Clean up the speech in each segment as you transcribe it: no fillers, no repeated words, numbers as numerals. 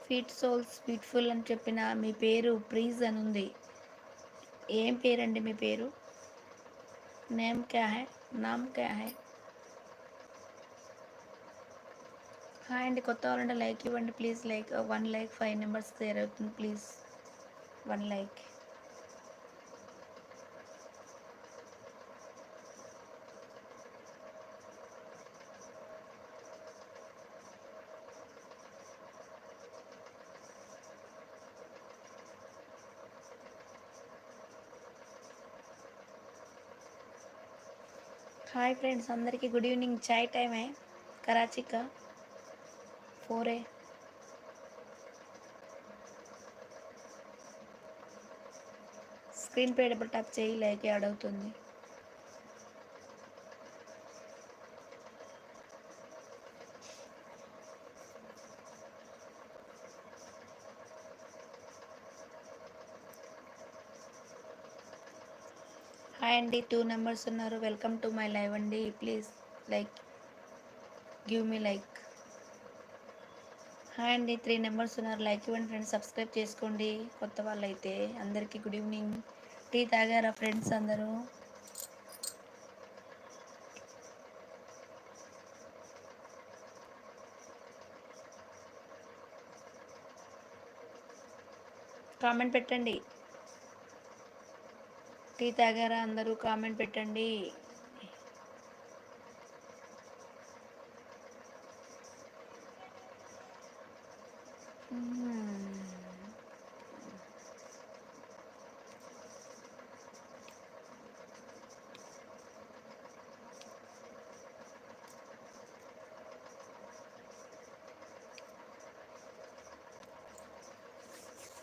Sweet souls beautiful అని చెప్పిన మీ పేరు ప్రీజ్ అని ఉంది. ఏం పేరండి మీ పేరు? నేమ్ క్యా హై? నామ్ క్యా హై? హాయ్ అండి, కొత్త వాళ్ళంటే లైక్ ఇవ్వండి please. Like 1 like 5 numbers clear అవుతుంది ప్లీజ్. 1 లైక్. హాయ్ ఫ్రెండ్స్, అందరికీ గుడ్ ఈవినింగ్. చాయ్ టైం है कराची का 4 है. స్క్రీన్ పై డబుల్ ట్యాప్ చేయి, లైక్ యాడ్ అవుతుంది. హాయ్ అండి, 2 నెంబర్స్ ఉన్నారు. వెల్కమ్ టు మై లైవ్ అండి. Please like give me like. Hi అండి, 3 నెంబర్స్ ఉన్నారు. లైక్ ఇవ్వండి ఫ్రెండ్స్, సబ్స్క్రైబ్ చేసుకోండి కొత్త వాళ్ళైతే. అందరికీ గుడ్ ఈవినింగ్. టీ తాగారా ఫ్రెండ్స్ అందరూ? కామెంట్ పెట్టండి. టీ తాగారా అందరూ? కామెంట్ పెట్టండి.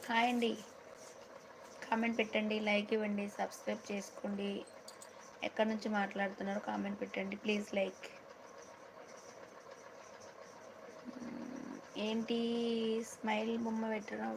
హాయ్ అండి, కామెంట్ పెట్టండి, లైక్ ఇవ్వండి, సబ్స్క్రైబ్ చేసుకోండి. ఎక్కడి నుంచి మాట్లాడుతున్నారో కామెంట్ పెట్టండి ప్లీజ్. లైక్ ఏంటి స్మైల్ బొమ్మ పెట్టడం?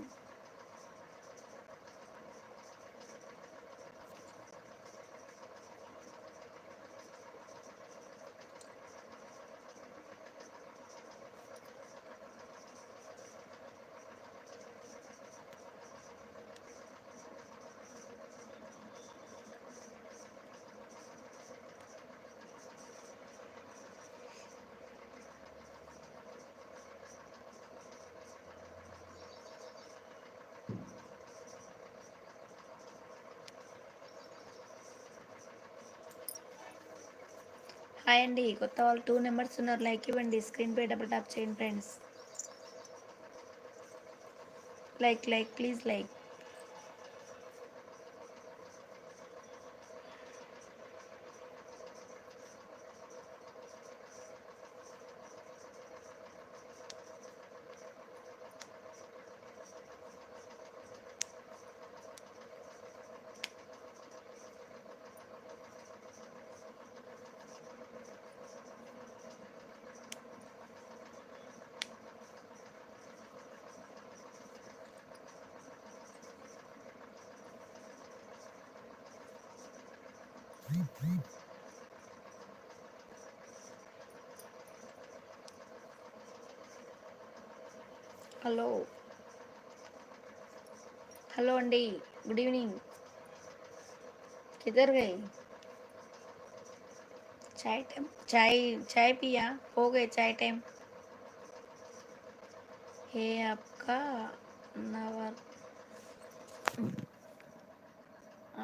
హాయ్ అండి, కొత్త వాళ్ళు 2 నెంబర్స్ ఉన్నారు. లైక్ ఇవ్వండి, స్క్రీన్ పై డబుల్ ట్యాప్ చేయండి friends. Like like please like. Hello hello అండి, గుడ్ ఈవినింగ్. किधर गए? चाय टाइम, चाय चाय पिया? हो गए चाय टाइम? हे आपका नवर,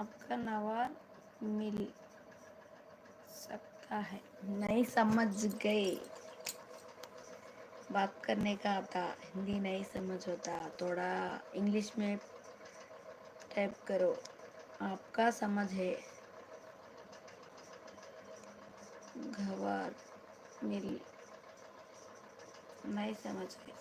आपका नवर मिल सकता है? नहीं समझ गए, बात करने का आता, हिंदी नहीं समझ होता, थोड़ा इंग्लिश में टाइप करो, आपका समझ है? घवर मिल नहीं समझ गए.